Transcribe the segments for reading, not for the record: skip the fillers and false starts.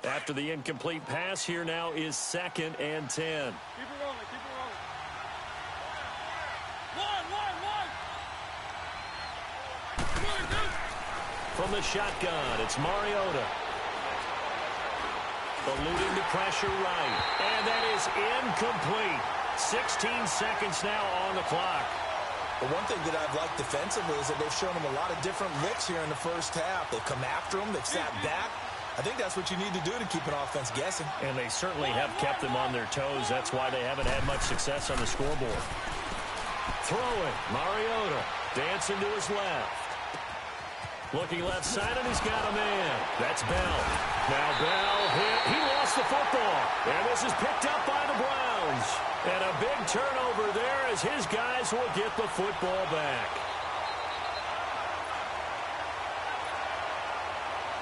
After the incomplete pass, here now is 2nd and 10. Keep it rolling, keep it rolling. From the shotgun, it's Mariota. Eluding the pressure right. And that is incomplete. 16 seconds now on the clock. But one thing that I've liked defensively is that they've shown them a lot of different looks here in the first half. They've come after them. They've sat back. I think that's what you need to do to keep an offense guessing. And they certainly have kept them on their toes. That's why they haven't had much success on the scoreboard. Throwing, Mariota dancing to his left. Looking left side, and he's got a man. That's Bell. Now Bell hit. He lost the football. And this is picked up by the Browns. And a big turnover there as his guys will get the football back.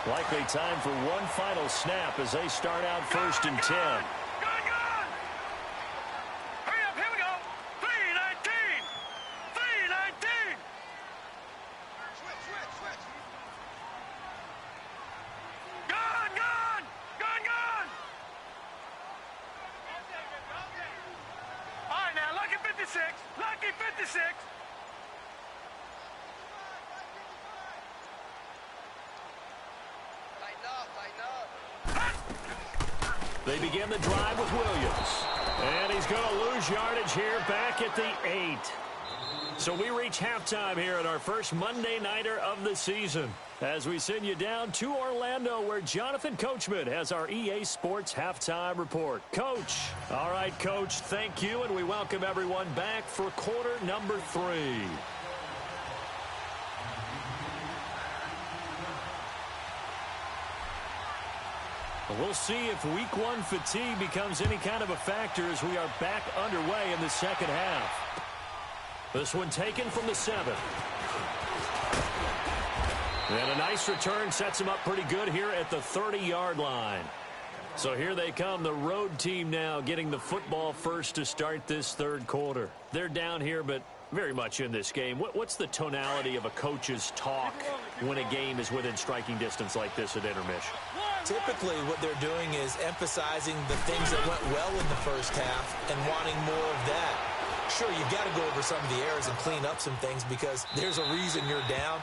Likely time for one final snap as they start out 1st and 10. Hurry up, here we go. 3-19. 3-19. Switch. Gun. All right, now, lucky 56. Lucky 56. They begin the drive with Williams. And he's going to lose yardage here back at the 8. So we reach halftime here at our first Monday Nighter of the season as we send you down to Orlando where Jonathan Coachman has our EA Sports Halftime Report. Coach. All right, Coach, thank you, and we welcome everyone back for quarter number 3. We'll see if week 1 fatigue becomes any kind of a factor as we are back underway in the second half. This one taken from the 7. And a nice return sets him up pretty good here at the 30-yard line. So here they come, the road team now getting the football first to start this third quarter. They're down here, but very much in this game. What's the tonality of a coach's talk when a game is within striking distance like this at intermission? Typically, what they're doing is emphasizing the things that went well in the first half and wanting more of that. Sure, you've got to go over some of the errors and clean up some things because there's a reason you're down.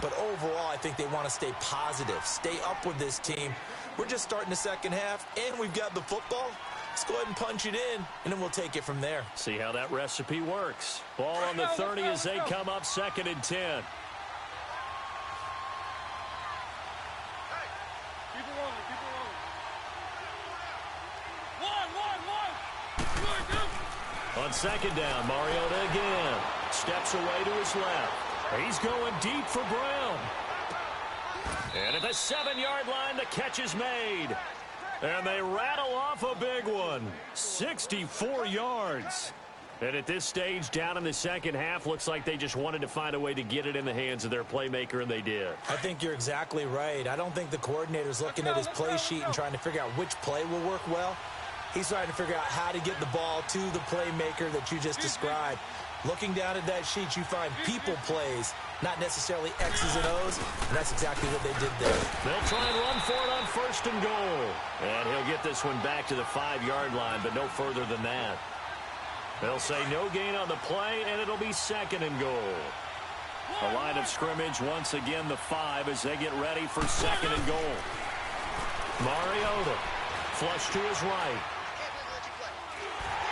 But overall, I think they want to stay positive, stay up with this team. We're just starting the second half, and we've got the football. Let's go ahead and punch it in, and then we'll take it from there. See how that recipe works. Ball on the 30 as they come up 2nd and 10. On 2nd down, Mariota again. Steps away to his left. He's going deep for Brown. And at the 7-yard line, the catch is made. And they rattle off a big one. 64 yards. And at this stage, down in the second half, looks like they just wanted to find a way to get it in the hands of their playmaker, and they did. I think you're exactly right. I don't think the coordinator's looking at his play sheet and trying to figure out which play will work well. He's trying to figure out how to get the ball to the playmaker that you just described. Looking down at that sheet, you find people plays, not necessarily X's and O's, and that's exactly what they did there. They'll try and run for it on 1st and goal. And he'll get this one back to the 5-yard line, but no further than that. They'll say no gain on the play, and it'll be 2nd and goal. The line of scrimmage, once again, the 5 as they get ready for 2nd and goal. Mariota, flush to his right.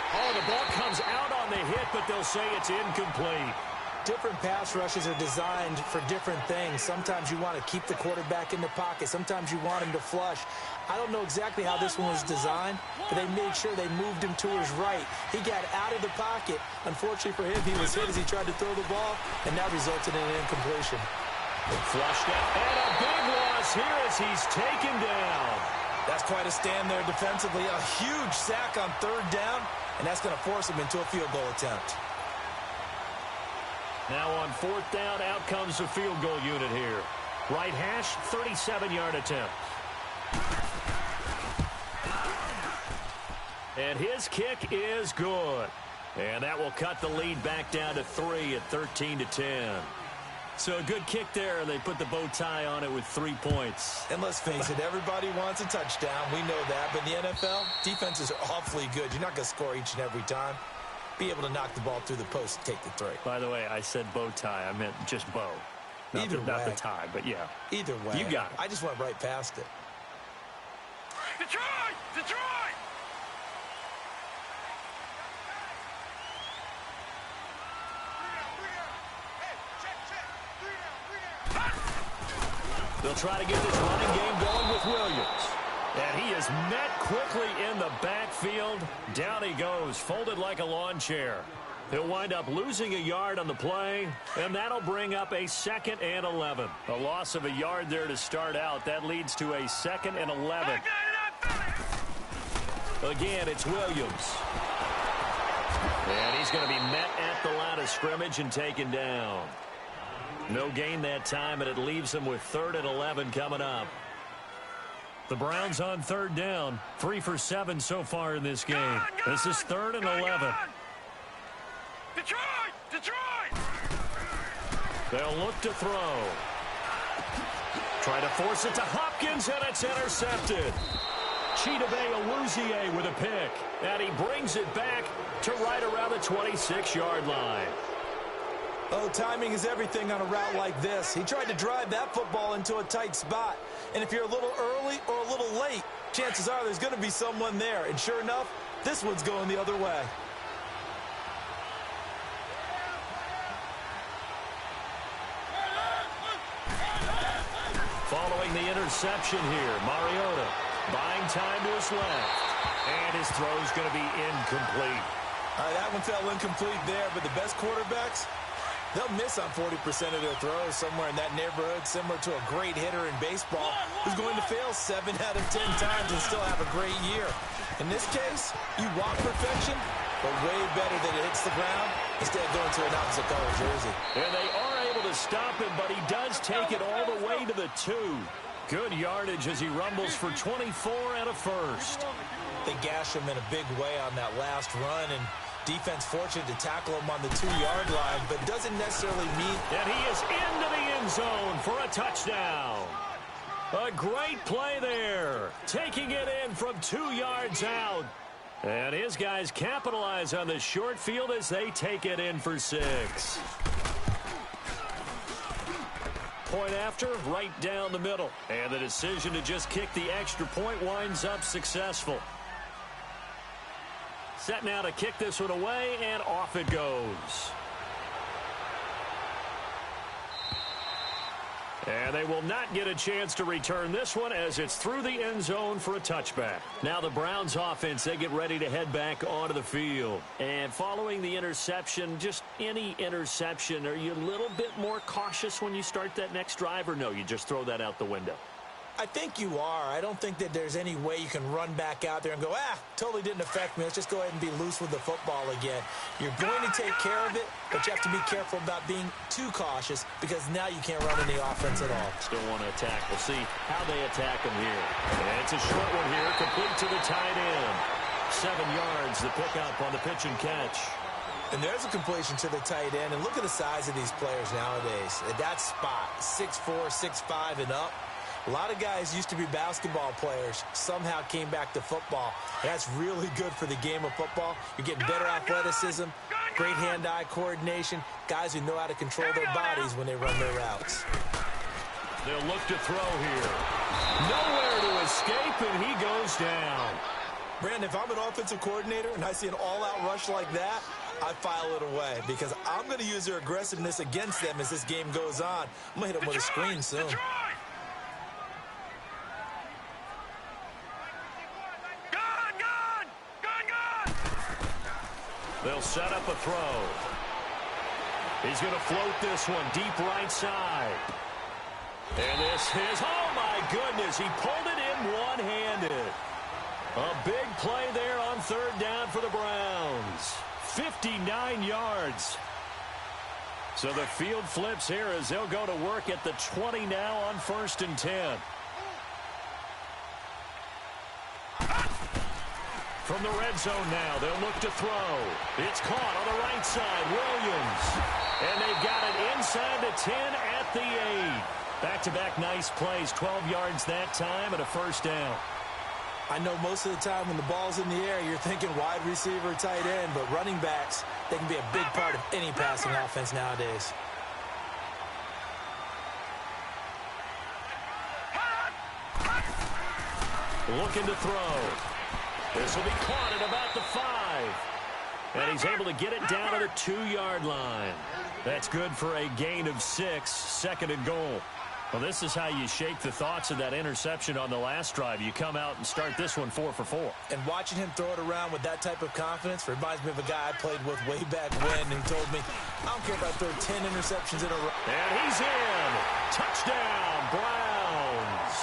Oh, the ball comes out on the hit, but they'll say it's incomplete. Different pass rushes are designed for different things. Sometimes you want to keep the quarterback in the pocket. Sometimes you want him to flush. I don't know exactly how this one was designed, but they made sure they moved him to his right. He got out of the pocket. Unfortunately for him, he was hit as he tried to throw the ball, and that resulted in an incompletion. Flushed out, and a big loss here as he's taken down. That's quite a stand there defensively. A huge sack on 3rd down, and that's going to force him into a field goal attempt. Now on 4th down, out comes the field goal unit here. Right hash, 37-yard attempt. And his kick is good. And that will cut the lead back down to 3 at 13-10. So a good kick there, and they put the bow tie on it with 3 points. And let's face it, everybody wants a touchdown. We know that. But in the NFL, defenses are awfully good. You're not going to score each and every time. Be able to knock the ball through the post and take the 3. By the way, I said bow tie. I meant just bow. Not the tie, but yeah. Either way. You got it. I just went right past it. Detroit! Detroit! They'll try to get this running game going with Williams. And he is met quickly in the backfield. Down he goes, folded like a lawn chair. He'll wind up losing a yard on the play, and that'll bring up a 2nd and 11. A loss of a yard there to start out. That leads to a 2nd and 11. Again, it's Williams. And he's going to be met at the line of scrimmage and taken down. No gain that time, and it leaves them with 3rd and 11 coming up. The Browns on 3rd down. 3 for 7 so far in this game. This is 3rd and 11. Detroit! Detroit! They'll look to throw. Try to force it to Hopkins, and it's intercepted. Chidobe Awuzie with a pick. And he brings it back to right around the 26-yard line. Oh, timing is everything on a route like this. He tried to drive that football into a tight spot. And if you're a little early or a little late, chances are there's going to be someone there. And sure enough, this one's going the other way. Following the interception here, Mariota buying time to his left. And his throw's going to be incomplete. That one fell incomplete there, but the best quarterbacks, they'll miss on 40% of their throws, somewhere in that neighborhood, similar to a great hitter in baseball who's going to fail 7 out of 10 times and still have a great year. In this case, you want perfection, but way better that it hits the ground instead of going to an opposite color jersey. And they are able to stop him, but he does take it all the way to the 2. Good yardage as he rumbles for 24 and a first. They gash him in a big way on that last run, and defense fortunate to tackle him on the 2-yard line, but doesn't necessarily mean... And he is into the end zone for a touchdown. A great play there. Taking it in from 2 yards out. And his guys capitalize on the short field as they take it in for 6. Point after, right down the middle. And the decision to just kick the extra point winds up successful. Set now to kick this one away, and off it goes. And they will not get a chance to return this one as it's through the end zone for a touchback. Now the Browns offense, they get ready to head back onto the field. And following the interception, just any interception, are you a little bit more cautious when you start that next drive, or no, you just throw that out the window? I think you are. I don't think that there's any way you can run back out there and go, totally didn't affect me. Let's just go ahead and be loose with the football again. You're going to take care of it, but you have to be careful about being too cautious because now you can't run any offense at all. Still want to attack. We'll see how they attack him here. And it's a short one here, complete to the tight end. 7 yards, the pickup on the pitch and catch. And there's a completion to the tight end. And look at the size of these players nowadays. At that spot, 6'4", 6'5", and up. A lot of guys used to be basketball players, somehow came back to football. And that's really good for the game of football. You're getting better athleticism, great hand-eye coordination, guys who know how to control their bodies when they run their routes. They'll look to throw here. Nowhere to escape, and he goes down. Brandon, if I'm an offensive coordinator and I see an all-out rush like that, I file it away because I'm going to use their aggressiveness against them as this game goes on. I'm going to hit them with a screen soon. They'll set up a throw. He's going to float this one deep right side. And this is, oh my goodness, he pulled it in one-handed. A big play there on 3rd down for the Browns. 59 yards. So the field flips here as they'll go to work at the 20 now on 1st and 10. From the red zone now, they'll look to throw. It's caught on the right side, Williams. And they've got it inside the 10 at the 8. Back-to-back nice plays, 12 yards that time and a first down. I know most of the time when the ball's in the air, you're thinking wide receiver, tight end, but running backs, they can be a big part of any passing offense nowadays. Looking to throw. This will be caught at about the 5. And he's able to get it down to the 2-yard line. That's good for a gain of 6, second and goal. Well, this is how you shake the thoughts of that interception on the last drive. You come out and start this one 4 for 4. And watching him throw it around with that type of confidence reminds me of a guy I played with way back when who told me, I don't care if I throw 10 interceptions in a row. And he's in. Touchdown, Browns.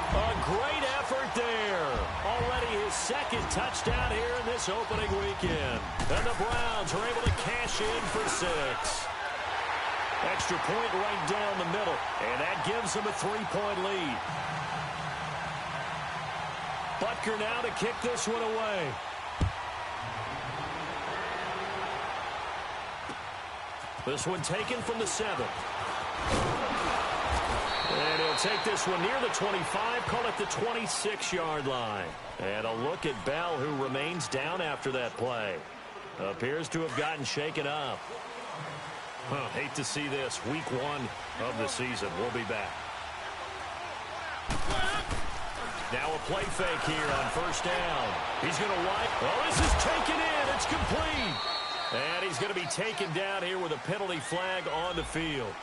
A great effort there. Already his second touchdown here in this opening weekend. And the Browns are able to cash in for 6. Extra point right down the middle, and that gives them a 3-point lead. Butker now to kick this one away. This one taken from the 7. And he'll take this one near the 25, call it the 26-yard line. And a look at Bell, who remains down after that play. Appears to have gotten shaken up. Hate to see this. Week 1 of the season. We'll be back. Now a play fake here on first down. He's going to wipe. Oh, this is taken in. It's complete. And he's going to be taken down here with a penalty flag on the field.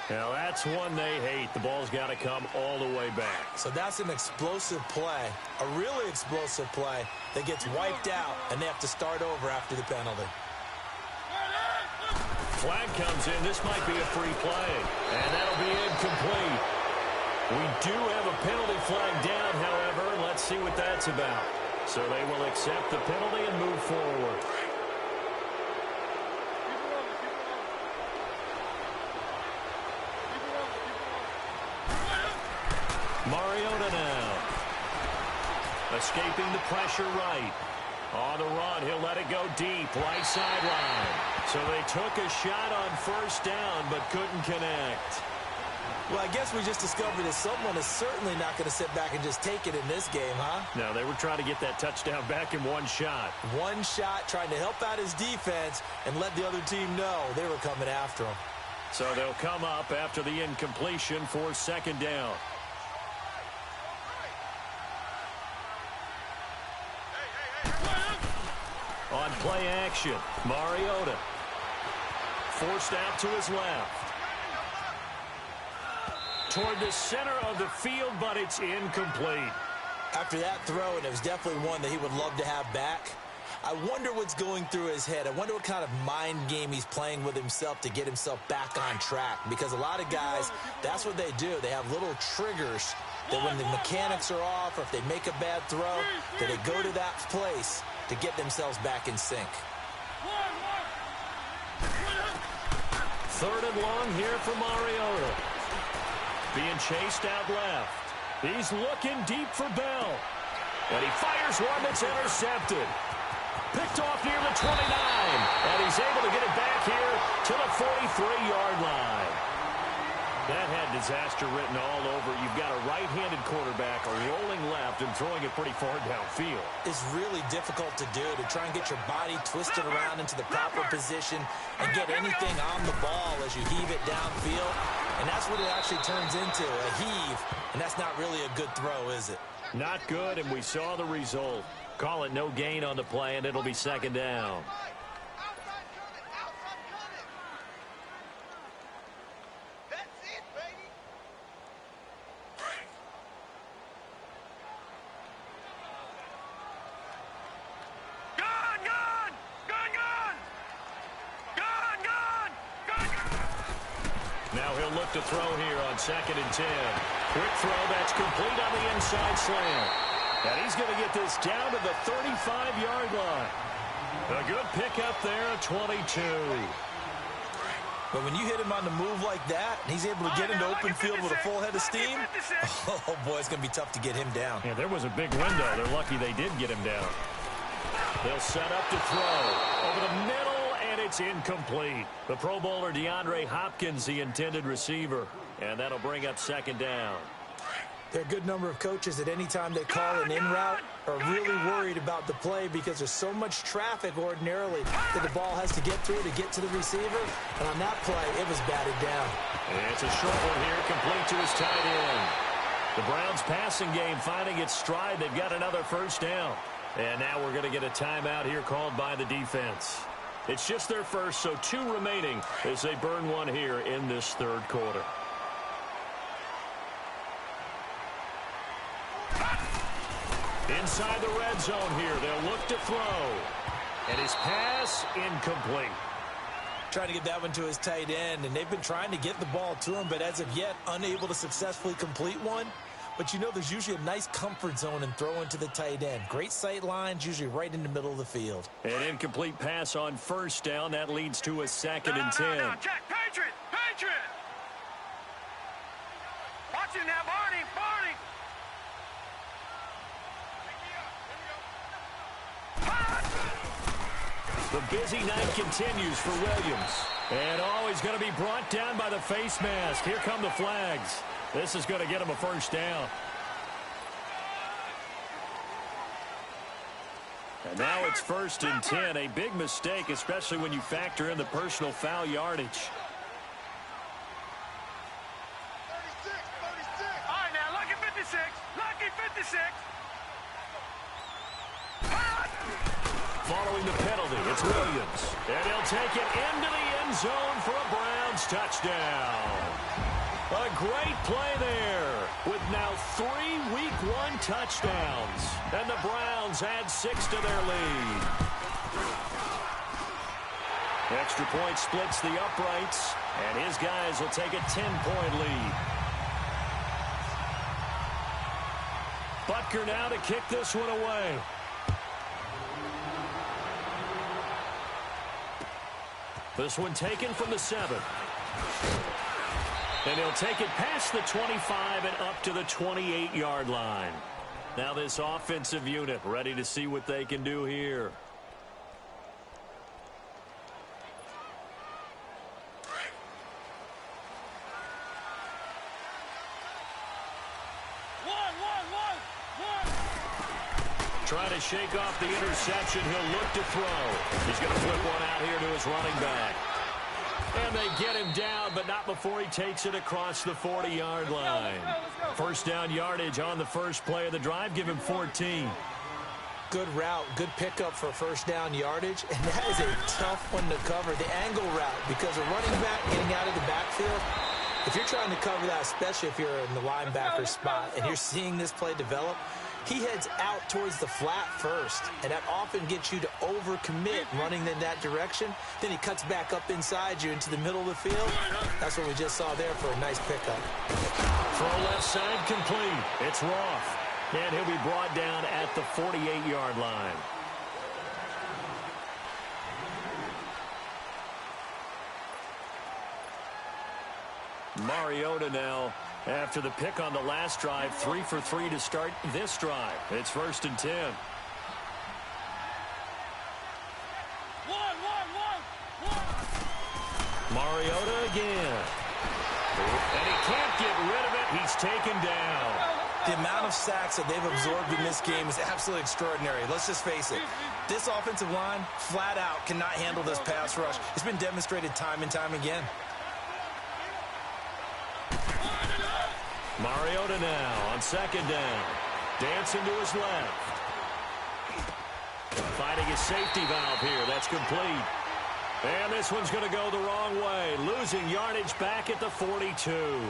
Now that's one they hate. The ball's got to come all the way back. So that's an explosive play, a really explosive play that gets wiped out, and they have to start over after the penalty. Flag comes in. This might be a free play. And that'll be incomplete. We do have a penalty flag down, however. Let's see what that's about. So they will accept the penalty and move forward. Mariota now. Escaping the pressure right. On the run, he'll let it go deep, right sideline. So they took a shot on first down, but couldn't connect. Well, I guess we just discovered that someone is certainly not going to sit back and just take it in this game, huh? No, they were trying to get that touchdown back in one shot. One shot, trying to help out his defense and let the other team know they were coming after him. So they'll come up after the incompletion for second down. On play action, Mariota. Forced out to his left. Toward the center of the field, but it's incomplete. After that throw, and it was definitely one that he would love to have back, I wonder what's going through his head. I wonder what kind of mind game he's playing with himself to get himself back on track. Because a lot of guys, that's what they do. They have little triggers that when the mechanics are off or if they make a bad throw, that they go to that place to get themselves back in sync. Third and long here for Mariota. Being chased out left. He's looking deep for Bell. And he fires one that's intercepted. Picked off near the 29. And he's able to get it back here to the 43-yard line. That had disaster written all over. You've got a right-handed quarterback, a rolling left, and throwing it pretty far downfield. It's really difficult to do, to try and get your body twisted around into the proper position and get anything on the ball as you heave it downfield. And that's what it actually turns into, a heave. And that's not really a good throw, is it? Not good, and we saw the result. Call it no gain on the play, and it'll be second down. Now he'll look to throw here on 2nd and 10. Quick throw that's complete on the inside slant. And he's going to get this down to the 35-yard line. A good pickup there at 22. But when you hit him on the move like that, and he's able to get into open field with a full head of steam, oh boy, it's going to be tough to get him down. Yeah, there was a big window. They're lucky they did get him down. They'll set up to throw. Over the middle, and it's incomplete. The Pro Bowler DeAndre Hopkins, the intended receiver. And that'll bring up second down. There are a good number of coaches at any time they call an in route are really worried about the play because there's so much traffic ordinarily that the ball has to get through to get to the receiver. And on that play, it was batted down. And it's a short one here, complete to his tight end. The Browns passing game finding its stride. They've got another first down. And now we're going to get a timeout here called by the defense. It's just their first, so 2 remaining as they burn one here in this third quarter. Inside the red zone here, they'll look to throw. And his pass incomplete. Trying to get that one to his tight end, and they've been trying to get the ball to him, but as of yet, unable to successfully complete one. But you know there's usually a nice comfort zone in throwing to the tight end. Great sight lines, usually right in the middle of the field. An incomplete pass on first down. That leads to a 2nd and 10. No, check. Patriot! Patriot! Watch it now, Barney! Barney! The busy night continues for Williams. And he's going to be brought down by the face mask. Here come the flags. This is going to get him a first down. And now it's 1st and 10. A big mistake, especially when you factor in the personal foul yardage. 36. All right, now, lucky 56. Lucky 56. Following the penalty, it's Williams. And he'll take it into the end zone for a Browns touchdown. A great play there with now 3 Week 1 touchdowns. And the Browns add 6 to their lead. Extra point splits the uprights, and his guys will take a 10-point lead. Butker now to kick this one away. This one taken from the 7. And he'll take it past the 25 and up to the 28-yard line. Now this offensive unit ready to see what they can do here. Trying to shake off the interception. He'll look to throw. He's going to flip one out here to his running back. And they get him down, but not before he takes it across the 40-yard line. First down yardage on the first play of the drive. Give him 14. Good route, good pickup for first down yardage, and that is a tough one to cover. The angle route, because a running back getting out of the backfield, if you're trying to cover that, especially if you're in the linebacker spot and you're seeing this play develop, he heads out towards the flat first, and that often gets you to overcommit running in that direction. Then he cuts back up inside you into the middle of the field. That's what we just saw there for a nice pickup. Throw left side complete. It's Roth, and he'll be brought down at the 48-yard line. Mariota now, after the pick on the last drive, 3 for 3 to start this drive. It's 1st and 10. Mariota again. And he can't get rid of it. He's taken down. The amount of sacks that they've absorbed in this game is absolutely extraordinary. Let's just face it. This offensive line, flat out, cannot handle this pass rush. It's been demonstrated time and time again. Mariota now on 2nd down. Dancing to his left. Finding his safety valve here. That's complete. And this one's going to go the wrong way. Losing yardage back at the 42.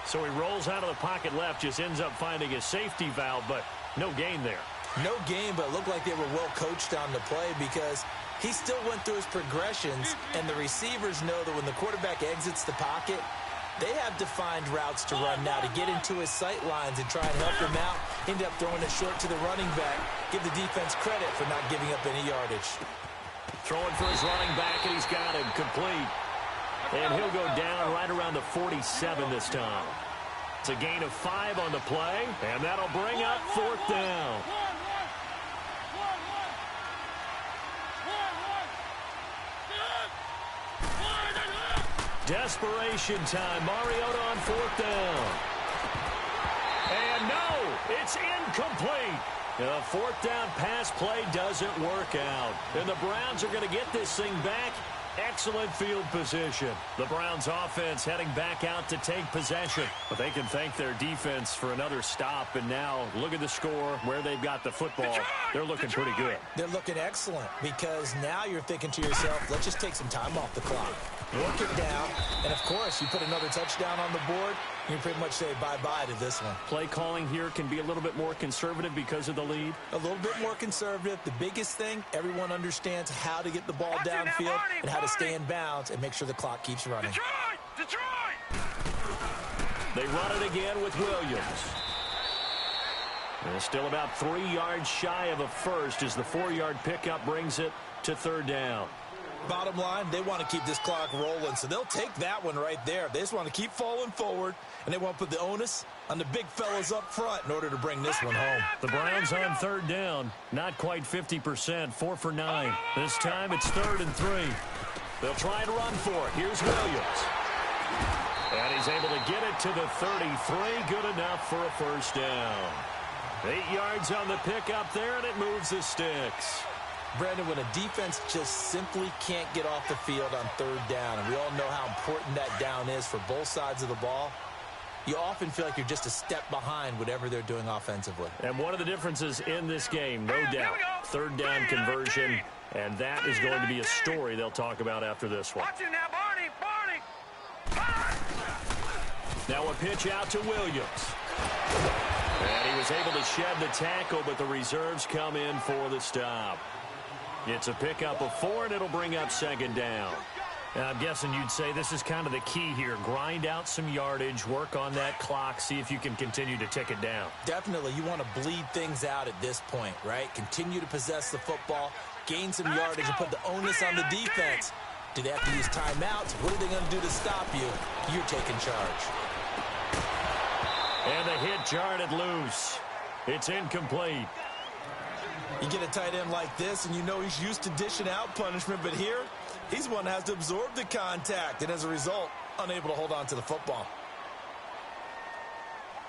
So he rolls out of the pocket left. Just ends up finding his safety valve, but no gain there. No gain, but it looked like they were well coached on the play because he still went through his progressions, and the receivers know that when the quarterback exits the pocket, they have defined routes to run now to get into his sight lines and try and help him out. End up throwing it short to the running back. Give the defense credit for not giving up any yardage. Throwing for his running back, and he's got him complete. And he'll go down right around the 47 this time. It's a gain of 5 on the play, and that'll bring up 4th down. Desperation time. Mariota on fourth down. And no, it's incomplete. A fourth down pass play doesn't work out. And the Browns are going to get this thing back. Excellent field position. The Browns offense heading back out to take possession. But they can thank their defense for another stop. And now look at the score where they've got the football. They're looking pretty good. They're looking excellent because now you're thinking to yourself, let's just take some time off the clock. Work it down. And, of course, you put another touchdown on the board, you pretty much say bye-bye to this one. Play calling here can be a little bit more conservative because of the lead. A little bit more conservative. The biggest thing, everyone understands how to get the ball downfield and how to stay in bounds and make sure the clock keeps running. Detroit! They run it again with Williams. And still about 3 yards shy of a first as the 4-yard pickup brings it to third down. Bottom line, they want to keep this clock rolling, so they'll take that one right there. They just want to keep falling forward, and they want to put the onus on the big fellas up front in order to bring this one home. The Browns on third down, not quite 50%, 4 for 9. This time it's 3rd and 3. They'll try and run for it. Here's Williams. And he's able to get it to the 33. Good enough for a first down. 8 yards on the pickup there, and it moves the sticks. Brandon, when a defense just simply can't get off the field on third down, and we all know how important that down is for both sides of the ball, you often feel like you're just a step behind whatever they're doing offensively. And one of the differences in this game, no doubt, third down conversion, and that is going to be a story they'll talk about after this one. Watch it now, Barney! Now a pitch out to Williams. And he was able to shed the tackle, but the reserves come in for the stop. It's a pickup of 4, and it'll bring up second down. And I'm guessing you'd say this is kind of the key here. Grind out some yardage, work on that clock, see if you can continue to tick it down. Definitely. You want to bleed things out at this point, right? Continue to possess the football, gain some yardage, and put the onus on the defense. Do they have to use timeouts? What are they going to do to stop you? You're taking charge. And the hit jarred loose. It's incomplete. You get a tight end like this, and you know he's used to dishing out punishment, but here, he's one that has to absorb the contact, and as a result, unable to hold on to the football.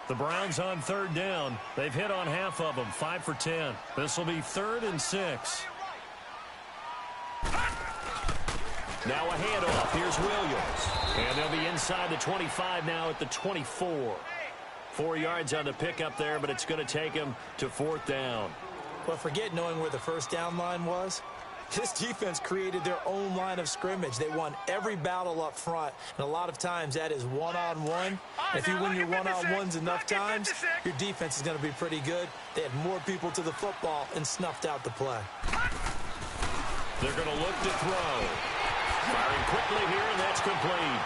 The Browns on third down. They've hit on half of them, 5 for 10. This will be 3rd and 6. Now a handoff. Here's Williams. And they'll be inside the 25 now at the 24. 4 yards on the pickup there, but it's going to take him to 4th down. Well, forget knowing where the first down line was. This defense created their own line of scrimmage. They won every battle up front, and a lot of times that is one-on-one. If you win your one-on-ones enough times, your defense is going to be pretty good. They had more people to the football and snuffed out the play. They're going to look to throw. Firing quickly here, and that's complete.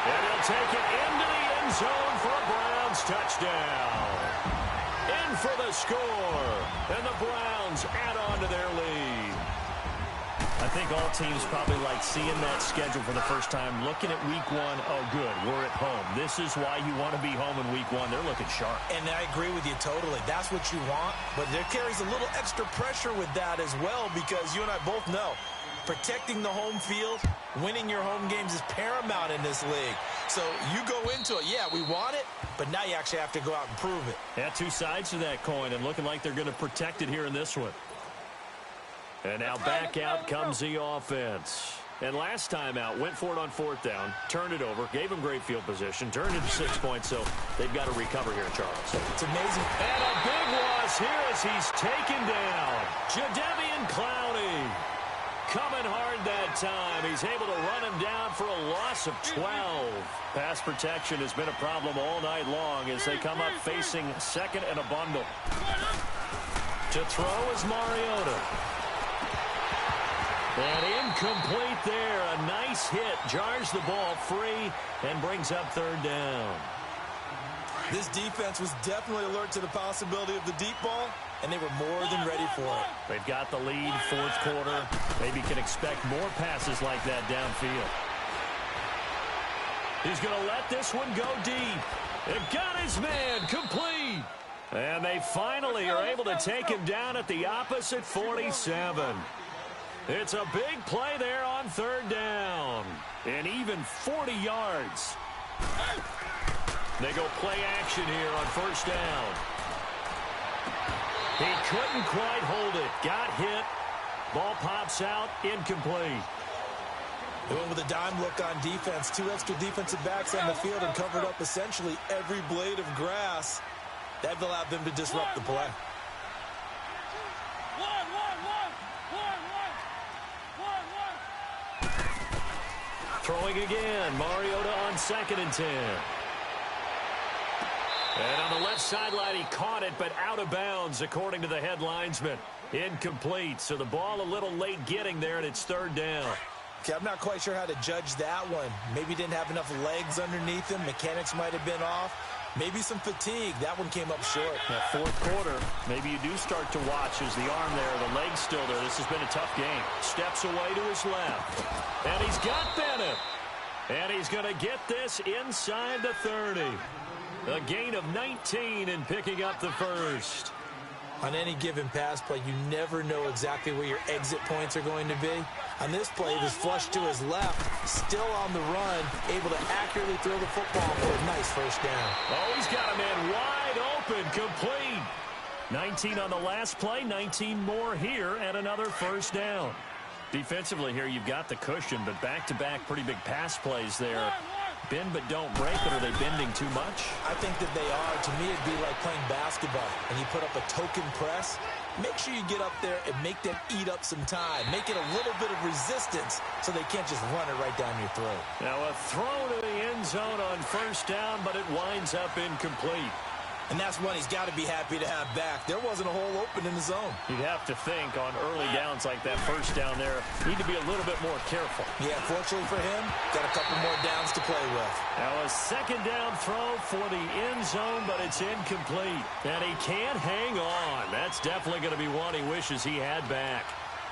And he'll take it into the end zone for a Browns touchdown. In for the score, and the Browns add on to their lead. I think all teams probably like seeing that schedule for the first time, looking at week 1. Oh, good, we're at home. This is why you want to be home in week 1. They're looking sharp. And I agree with you totally. That's what you want, but there carries a little extra pressure with that as well because you and I both know protecting the home field, winning your home games is paramount in this league. So you go into it, yeah, we want it, but now you actually have to go out and prove it. Yeah, 2 sides to that coin, and looking like they're going to protect it here in this one. And now back out comes the offense. And last time out, went for it on 4th down, turned it over, gave them great field position, turned it to 6 points, so they've got to recover here, Charles. It's amazing. And a big loss here as he's taken down. Jadeveon Clowney. Coming hard that time. He's able to run him down for a loss of 12. Pass protection has been a problem all night long as they come up facing 2nd and a bundle. To throw is Mariota. And incomplete there. A nice hit. Jars the ball free and brings up 3rd down. This defense was definitely alert to the possibility of the deep ball, and they were more than ready for it. They've got the lead, 4th quarter. Maybe can expect more passes like that downfield. He's going to let this one go deep. It got his man complete. And they finally are able to take him down at the opposite 47. It's a big play there on 3rd down. And even 40 yards. They go play action here on first down. He couldn't quite hold it. Got hit. Ball pops out. Incomplete. They went with a dime look on defense. 2 extra defensive backs on the field and covered up essentially every blade of grass. That allowed them to disrupt the play. Throwing again. Mariota on 2nd and 10. And on the left sideline, he caught it, but out of bounds, according to the head linesman. Incomplete. So the ball a little late getting there, and it's 3rd down. Okay, I'm not quite sure how to judge that one. Maybe didn't have enough legs underneath him. Mechanics might have been off. Maybe some fatigue. That one came up short. That 4th quarter, maybe you do start to watch as the arm there, the leg's still there. This has been a tough game. Steps away to his left. And he's got Bennett. And he's going to get this inside the 30. A gain of 19 and picking up the first. On any given pass play, you never know exactly where your exit points are going to be. On this play, he was flushed to his left, still on the run, able to accurately throw the football for a nice first down. Oh, he's got a man wide open, complete. 19 on the last play, 19 more here, and another first down. Defensively here, you've got the cushion, but back-to-back pretty big pass plays there. Bend but don't break, but are they bending too much? I think that they are. To me, it'd be like playing basketball, and you put up a token press. Make sure you get up there and make them eat up some time. Make it a little bit of resistance so they can't just run it right down your throat. Now a throw to the end zone on first down, but it winds up incomplete. And that's one he's got to be happy to have back. There wasn't a hole open in the zone. You'd have to think on early downs like that first down there, need to be a little bit more careful. Yeah, fortunately for him, got a couple more downs to play with. Now a 2nd down throw for the end zone, but it's incomplete. And he can't hang on. That's definitely going to be one he wishes he had back.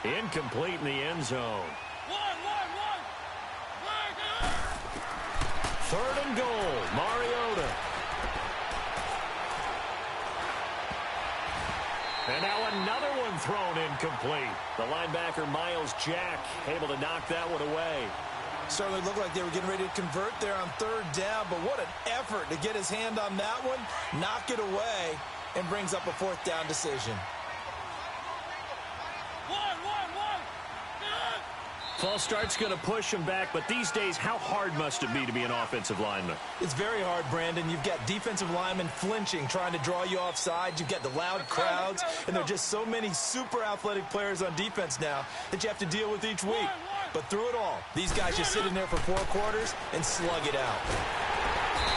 Incomplete in the end zone. 3rd and goal, Mariota. And now another one thrown incomplete. The linebacker, Miles Jack, able to knock that one away. Certainly looked like they were getting ready to convert there on 3rd down, but what an effort to get his hand on that one, knock it away, and brings up a 4th down decision. False start's going to push him back, but these days, how hard must it be to be an offensive lineman? It's very hard, Brandon. You've got defensive linemen flinching, trying to draw you offside. You've got the loud crowds, and there are just so many super athletic players on defense now that you have to deal with each week. But through it all, these guys just sit in there for 4 quarters and slug it out.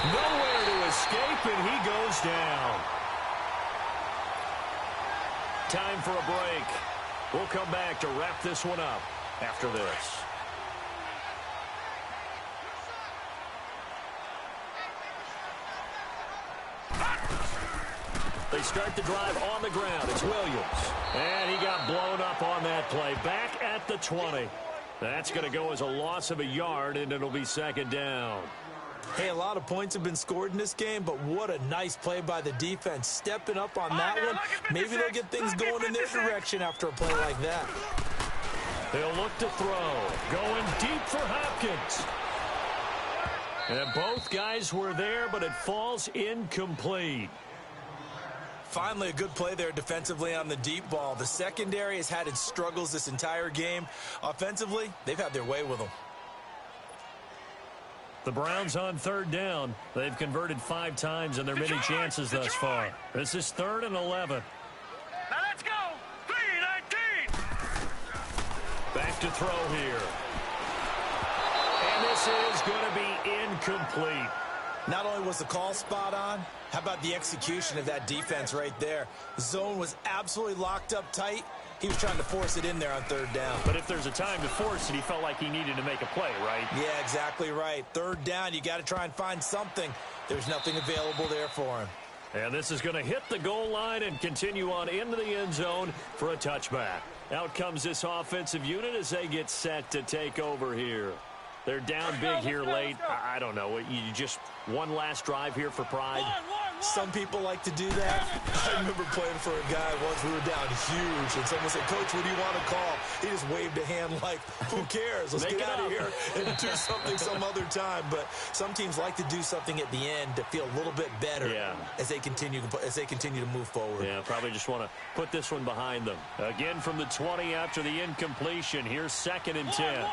Nowhere to escape, and he goes down. Time for a break. We'll come back to wrap this one up after this. They start the drive on the ground. It's Williams. And he got blown up on that play. Back at the 20. That's going to go as a loss of a yard, and it'll be 2nd down. Hey, a lot of points have been scored in this game, but what a nice play by the defense. Stepping up on that one. Maybe they'll get things going in their direction after a play like that. They'll look to throw. Going deep for Hopkins. And both guys were there, but it falls incomplete. Finally, a good play there defensively on the deep ball. The secondary has had its struggles this entire game. Offensively, they've had their way with them. The Browns on 3rd down. They've converted 5 times in their many chances thus far. This is 3rd and 11. Now let's go. 3-19. Back to throw here. And this is going to be incomplete. Not only was the call spot on, how about the execution of that defense right there? The zone was absolutely locked up tight. He was trying to force it in there on 3rd down. But if there's a time to force it, he felt like he needed to make a play, right? Yeah, exactly right. 3rd down, you got to try and find something. There's nothing available there for him. And this is going to hit the goal line and continue on into the end zone for a touchback. Out comes this offensive unit as they get set to take over here. They're down big here late. I don't know. You just one last drive here for pride. Some people like to do that. I remember playing for a guy once. We were down huge, and someone said, "Coach, what do you want to call?" He just waved a hand like, "Who cares? Let's get out of here and do something some other time." But some teams like to do something at the end to feel a little bit better as they continue to move forward. Yeah, probably just want to put this one behind them. Again from the 20 after the incompletion. Here's 2nd and 10.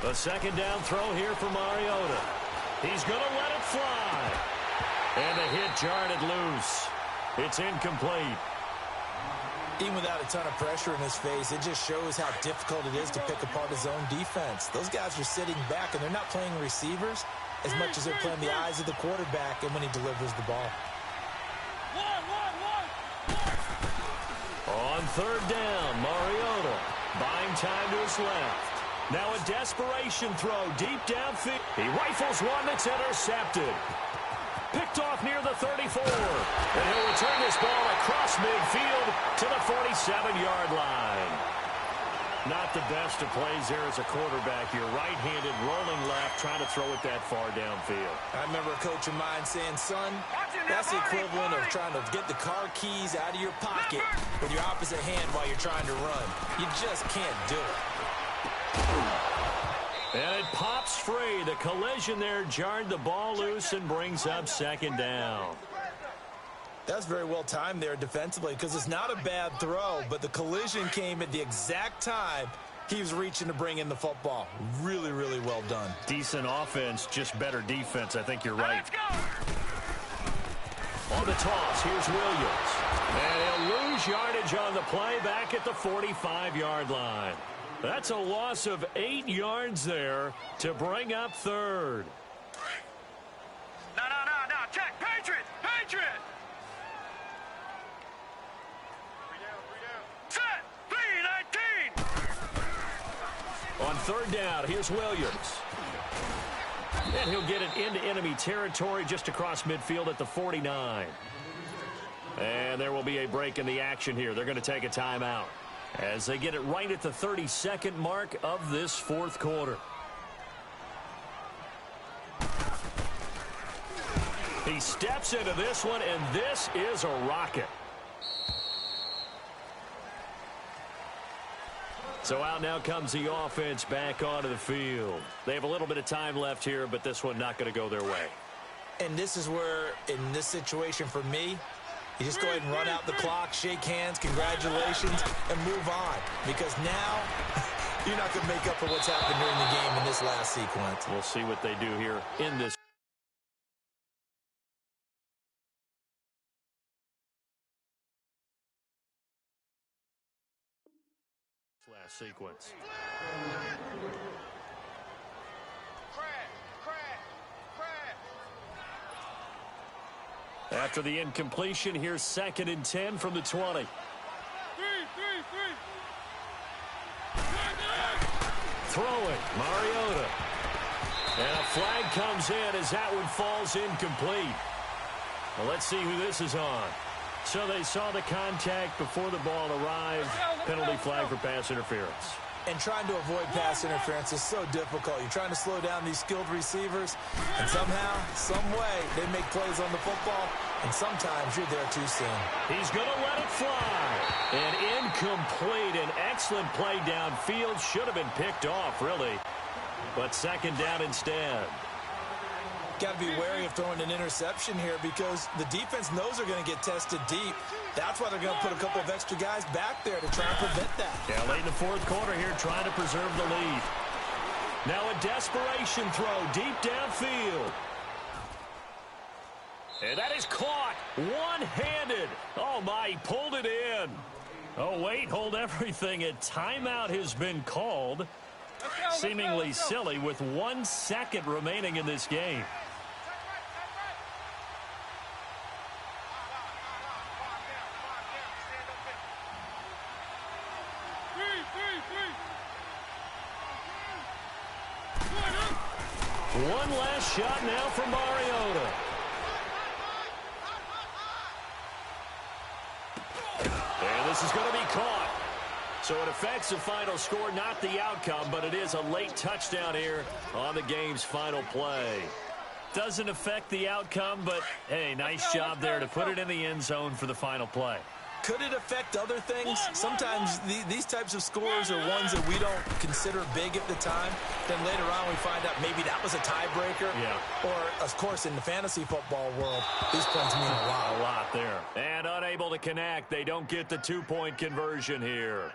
A second down throw here for Mariota. He's going to let it fly. And the hit jarred it loose. It's incomplete. Even without a ton of pressure in his face, it just shows how difficult it is to pick apart his own defense. Those guys are sitting back, and they're not playing receivers as much as they're playing the eyes of the quarterback and when he delivers the ball. On 3rd down, Mariota buying time to his left. Now a desperation throw deep downfield. He rifles one that's intercepted. Picked off near the 34. And he'll return this ball across midfield to the 47-yard line. Not the best of plays there as a quarterback. You're right-handed, rolling left, trying to throw it that far downfield. I remember a coach of mine saying, "Son, that's the equivalent of trying to get the car keys out of your pocket with your opposite hand while you're trying to run. You just can't do it." And it pops free. The collision there jarred the ball loose and brings up 2nd down. That's very well timed there defensively because it's not a bad throw, but the collision came at the exact time he was reaching to bring in the football. Really, really well done. Decent offense, just better defense. I think you're right. On the toss, here's Williams. And he'll lose yardage on the play back at the 45-yard line. That's a loss of 8 yards there to bring up 3rd. No. Check. Patriots. Set. 3-19. On 3rd down, here's Williams. And he'll get it into enemy territory just across midfield at the 49. And there will be a break in the action here. They're going to take a timeout as they get it right at the 32nd mark of this 4th quarter. He steps into this one, and this is a rocket. So out now comes the offense back onto the field. They have a little bit of time left here, but this one not going to go their way. And this is where, in this situation for me, you just go ahead and run out the clock, shake hands, congratulations, and move on. Because now, you're not going to make up for what's happened during the game in this last sequence. We'll see what they do here in this last sequence. After the incompletion, here's 2nd and 10 from the 20. Throwing, Mariota. And a flag comes in as that one falls incomplete. Well, let's see who this is on. So they saw the contact before the ball arrived. Penalty flag for pass interference. And trying to avoid pass interference is so difficult. You're trying to slow down these skilled receivers, and somehow, some way, they make plays on the football, and sometimes you're there too soon. He's going to let it fly. And incomplete. An excellent play downfield. Should have been picked off, really. But 2nd down instead. Got to be wary of throwing an interception here because the defense knows they're going to get tested deep. That's why they're going to put a couple of extra guys back there to try and prevent that. Yeah, late in the 4th quarter here, trying to preserve the lead. Now a desperation throw deep downfield. And that is caught one-handed. Oh, my, he pulled it in. Oh, wait, hold everything. A timeout has been called. Seemingly silly with 1 second remaining in this game. One last shot now for Mariota. And this is going to be caught. So it affects the final score, not the outcome, but it is a late touchdown here on the game's final play. Doesn't affect the outcome, but, hey, nice job there to put it in the end zone for the final play. Could it affect other things? Sometimes these types of scores are ones that we don't consider big at the time. Then later on we find out maybe that was a tiebreaker. Yeah. Or, of course, in the fantasy football world, these points mean a lot. A lot there. And unable to connect. They don't get the two-point conversion here.